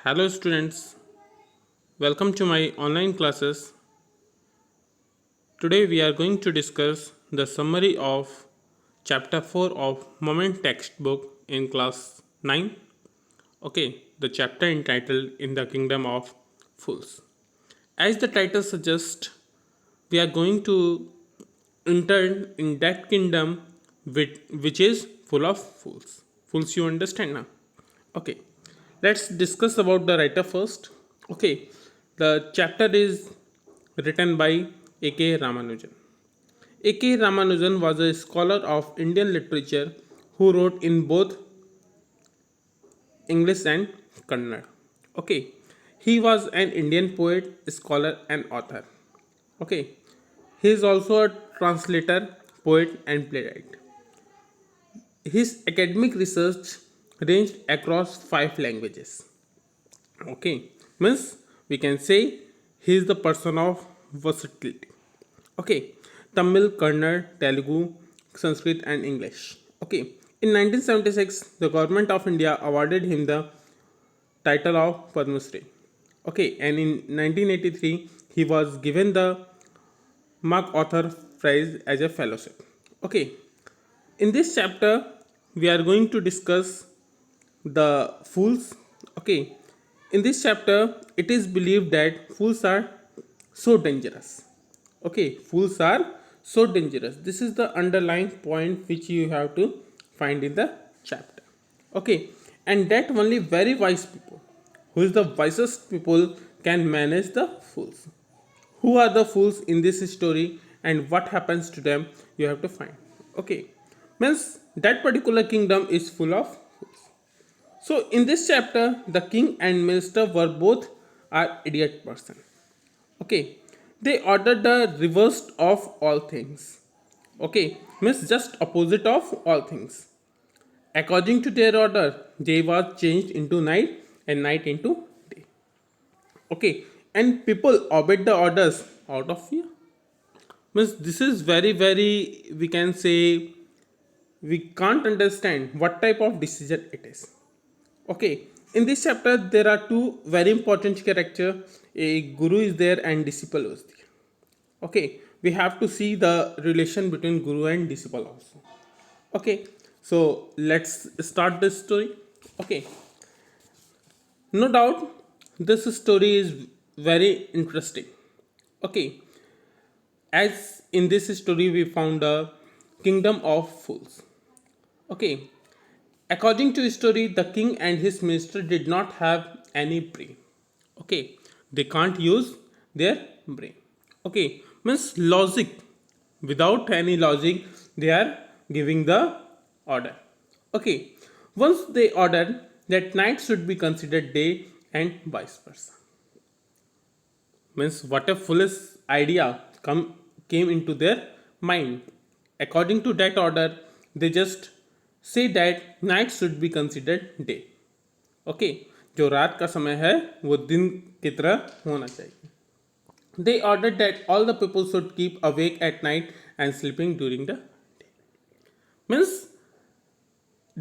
Hello students, welcome to my online classes. Today we are going to discuss the summary of chapter 4 of Moment textbook in class 9. Okay, the chapter entitled In the Kingdom of Fools. As the title suggests, we are going to enter in that kingdom which is full of fools. Fools, you understand now? Okay, let's discuss about the writer first. Okay, the chapter is written by A.K. Ramanujan. A.K. Ramanujan was a scholar of Indian literature who wrote in both English and Kannada. Okay, he was an Indian poet, scholar, and author. Okay, he is also a translator, poet, and playwright. His academic research ranged across 5 languages. Okay, means we can say he is the person of versatility. Okay, Tamil, Kannada, Telugu, Sanskrit, and English. Okay, in 1976, the government of India awarded him the title of Padma Shri. Okay, and in 1983, he was given the MacArthur Prize as a fellowship. Okay, in this chapter, we are going to discuss the fools. Okay, in this chapter, it is believed that fools are so dangerous. Okay, fools are so dangerous. This is the underlying point which you have to find in the chapter. Okay, and that only very wise people, who is the wisest people, can manage the fools. Who are the fools in this story and what happens to them, you have to find. Okay, means that particular kingdom is full of fools. So in this chapter, the king and minister were both are idiot person. Okay, they ordered the reverse of all things. Okay, means just opposite of all things. According to their order, day was changed into night and night into day. Okay, and people obeyed the orders out of fear. Means this is very, we can say, we can't understand what type of decision it is. Okay, in this chapter there are two very important character. A guru is there and disciple is there. Okay, we have to see the relation between guru and disciple also. Okay, so let's start this story. Okay, no doubt this story is very interesting. Okay, as in this story we found a kingdom of fools. Okay, according to story, the king and his minister did not have any brain. Okay, they can't use their brain. Okay, means logic. Without any logic, they are giving the order. Okay, once they ordered that night should be considered day and vice versa. Means what a foolish idea came into their mind. According to that order, they just say that night should be considered day. Okay, जो रात का समय है वो दिन की तरह होना चाहिए. They ordered that all the people should keep awake at night and sleeping during the day. Means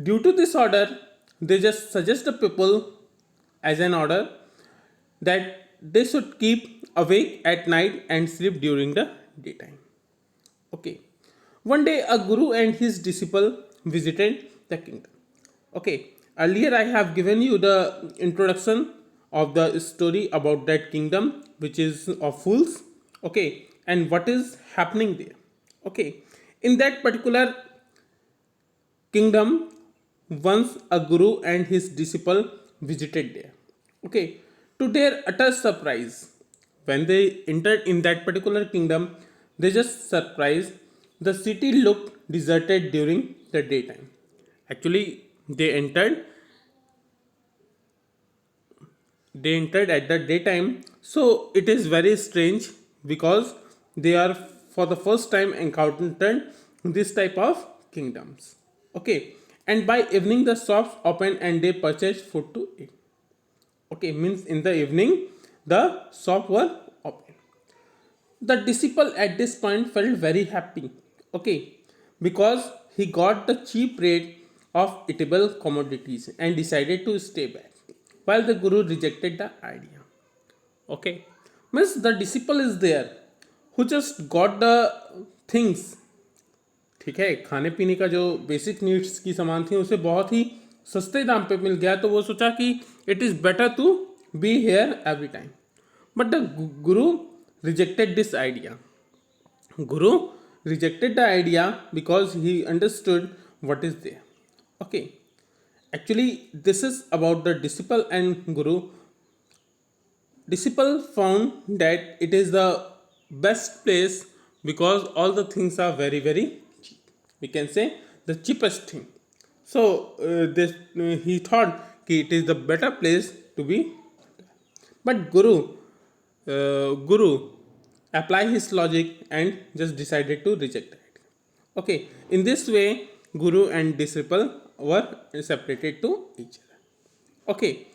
due to this order, they just suggest the people as an order that they should keep awake at night and sleep during the daytime. Okay. One day, a guru and his disciple visited the kingdom. Okay. Earlier, I have given you the introduction of the story about that kingdom, which is of fools. Okay. And what is happening there. Okay. In that particular kingdom, once a guru and his disciple visited there. Okay, to their utter surprise, when they entered in that particular kingdom, they just surprised. The city looked deserted during the daytime. Actually, they entered at the daytime, so it is very strange because they are for the first time encountered this type of kingdoms. Okay, and by evening the shops open and they purchase food to eat. Okay, means in the evening the shop were open. The disciple at this point felt very happy. Okay, because he got the cheap rate of eatable commodities and decided to stay back. while the guru rejected the idea. Okay, means the disciple is there who just got the things. ठीक है, खाने पीने का जो basic needs की सामान थी उसे बहुत ही सस्ते दाम पे मिल गया, तो वो सोचा कि it is better to be here every time. But the guru rejected this idea. Guru rejected the idea because he understood what is there. Okay, actually, this is about the disciple and Guru. Disciple found that it is the best place because all the things are very, very cheap. We can say the cheapest thing. So, he thought कि it is the better place to be. But Guru apply his logic and just decided to reject it. Okay, in this way, Guru and disciple were separated to each other. Okay,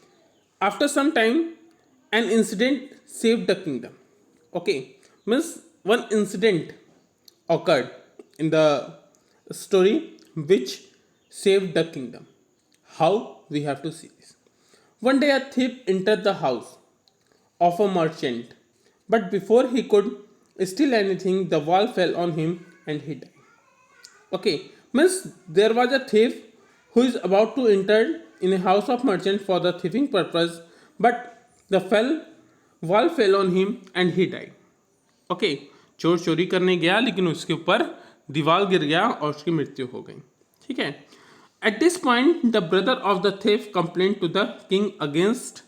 after some time, an incident saved the kingdom. Okay, means one incident occurred in the story which saved the kingdom. How we have to see this? One day, a thief entered the house of a merchant, but before he could steal anything, the wall fell on him and he died. Okay, means there was a thief who is about to enter in a house of merchant for the thieving purpose, but the wall fell on him and he died. Okay, चोर चोरी करने गया लेकिन उसके ऊपर दीवार गिर गया और उसकी मृत्यु हो गई. ठीक है. At this point, the brother of the thief complained to the king against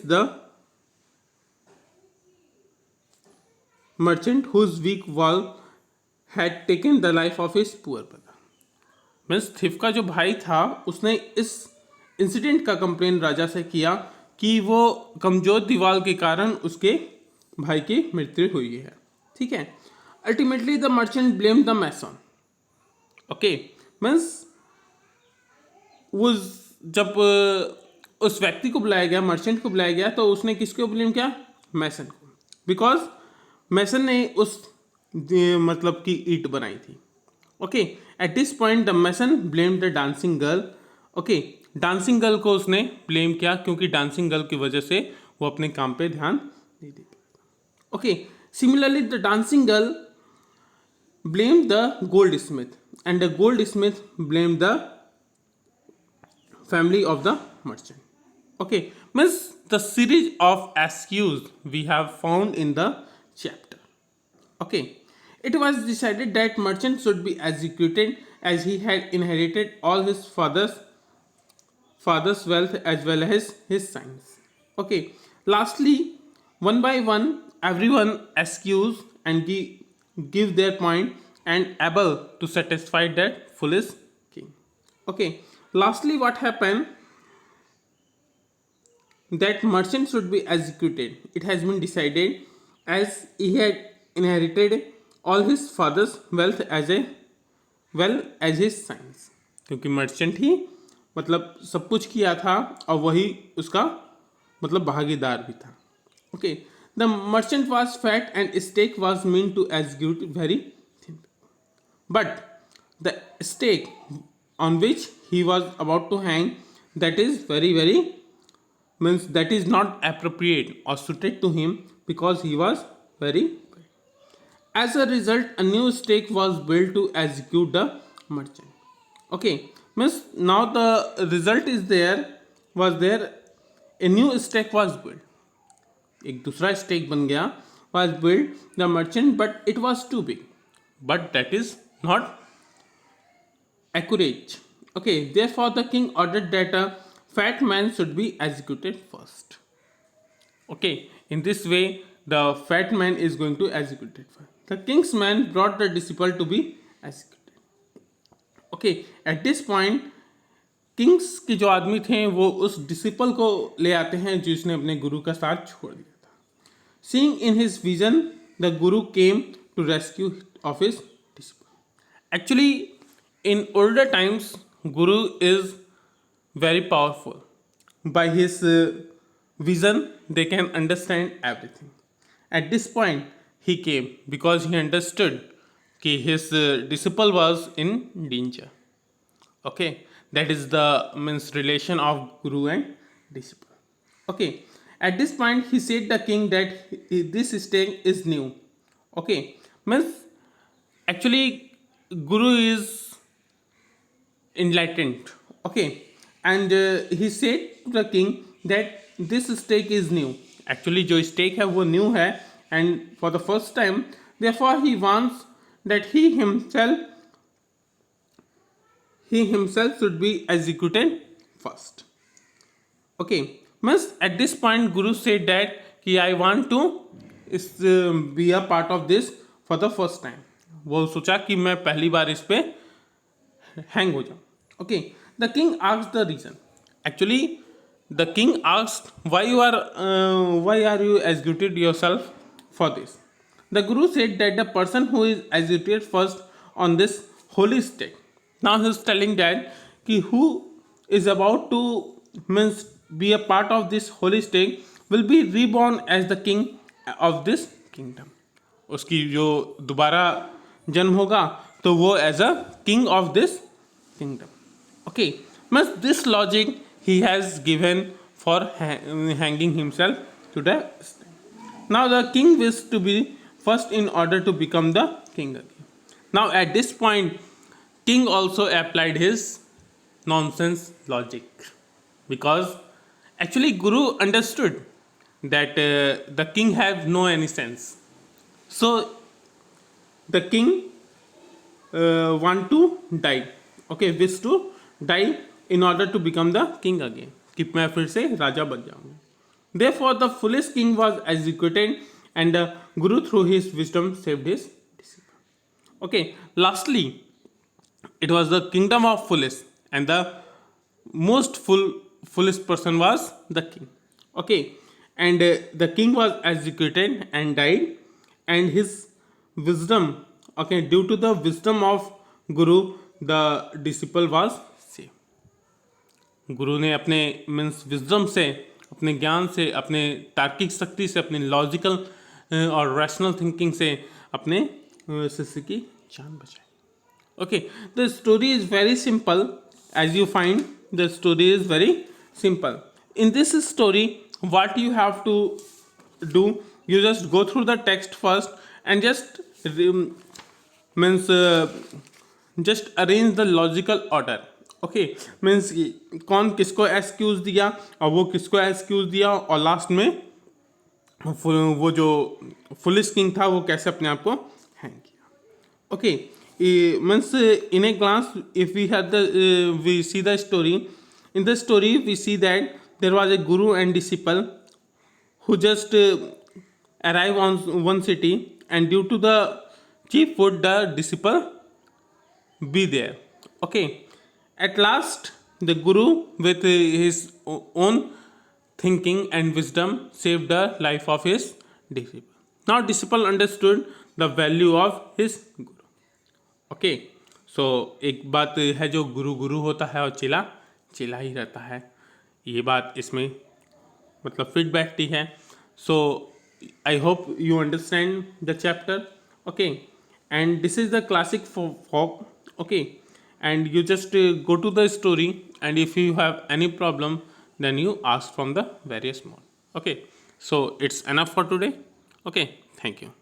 the merchant whose weak wall had taken the life of his poor brother. Means thief का जो भाई था उसने इस इंसिडेंट का कंप्लेन राजा से किया कि वो कमजोर दीवार के कारण उसके भाई की मृत्यु हुई है. ठीक है. Ultimately the merchant blame the mason. Okay, means जब उस व्यक्ति को बुलाया गया, मर्चेंट को बुलाया गया, तो उसने किसको ब्लेम किया? मैसन को. बिकॉज मैसन ने उस मतलब की ईट बनाई थी. Okay, at this point the mason blame the dancing girl. Okay, dancing girl को उसने ब्लेम किया क्योंकि डांसिंग गर्ल की वजह से वो अपने काम पे ध्यान नहीं दे पाया. Okay, similarly the dancing girl blame the gold Smith and the gold Smith blame the family of the merchant. Okay, means the series of excuse we have found in the chapter. Okay, it was decided that merchant should be executed as he had inherited all his father's wealth as well as his science. Okay, lastly, one by one, everyone excuse and give their point and able to satisfy that foolish king. Okay. Lastly, what happened? That merchant should be executed. It has been decided as he had inherited all his father's wealth as well as his science. क्योंकि merchant ही मतलब सब कुछ किया था और वही उसका मतलब भागीदार भी था. Okay, the merchant was fat and stake was meant to execute very thin. But the stake on which he was about to hang, that is very means that is not appropriate or suited to him because he was very bad. As a result, a new stake was built to execute the merchant. Okay, means now the result is there a new stake was built. एक दूसरा stake बन गया, was built the merchant, but it was too big. But that is not accurate. Okay, therefore the king ordered that a fat man should be executed first. Okay, in this way the fat man is going to execute it first. The king's man brought the disciple to be executed. Okay, at this point Kings के जो आदमी थे वो उस disciple को ले आते हैं जिसने अपने गुरु का साथ छोड़ दिया था. Seeing in his vision, the guru came to rescue of his disciple. Actually, in older times, Guru is very powerful. By his vision, they can understand everything. At this point, he came because he understood that his disciple was in danger. Okay, That is the means relation of guru and disciple. Okay. At this point, he said the king that this stake is new. Okay. Means actually, guru is enlightened. Okay. And he said to the king that this stake is new. Actually, जो stake है वो new है, and for the first time, therefore he wants that he himself should be executed first. Okay, means at this point Guru said that कि I want to be a part of this for the first time. वो सोचा कि मैं पहली बार इस पे hang हो जाऊँ. Okay, the king asked the reason. Actually, the king asked why are you executed yourself for this. The Guru said that the person who is executed first on this holy stake. Now he is telling that कि who is about to means be a part of this holy stake will be reborn as the king of this kingdom. उसकी जो दोबारा जन्म होगा तो वो as a king of this kingdom. Okay, means this logic he has given for hanging himself to the stake. Now the king wished to be first in order to become the king again. Now at this point, king also applied his nonsense logic because actually Guru understood that the king have no any sense. So the king want to die. Okay, wish to die in order to become the king again. कि मैं फिर से राजा बन जाऊंगा. Therefore, the foolish king was executed, and the Guru, through his wisdom, saved his disciple. Okay. Lastly, it was the kingdom of foolish, and the most foolish person was the king. Okay, and the king was executed and died, and his wisdom. Okay, due to the wisdom of Guru, the disciple was saved. गुरु ने अपने means wisdom से, अपने ज्ञान से, अपने तार्किक शक्ति से, अपने लॉजिकल और रैशनल थिंकिंग से अपने शिष्य की जान बचाई. Okay, the story is very simple. As you find the story is very simple. In this story what you have to do, you just go through the text first and just just arrange the logical order. Okay, means कौन किसको excuse दिया और वो किसको excuse दिया, और last में वो जो फुलिश किंग था वो कैसे अपने आप को हैंग किया. Okay, means in a glance if we have the we see the story. In the story we see that there was a guru and disciple who just arrived on one city, and due to the cheap food the disciple be there. Okay, at last the guru with his own thinking and wisdom saved the life of his disciple. Now disciple understood the value of his guru. Okay, so एक बात है, जो गुरु गुरु होता है और चेला चेला ही रहता है, ये बात इसमें मतलब फिट बैठती है. So I hope you understand the chapter. Okay, and this is the classic folk. Okay, and you just go to the story, and if you have any problem then you ask from the various mode. Okay, so it's enough for today. Okay, thank you.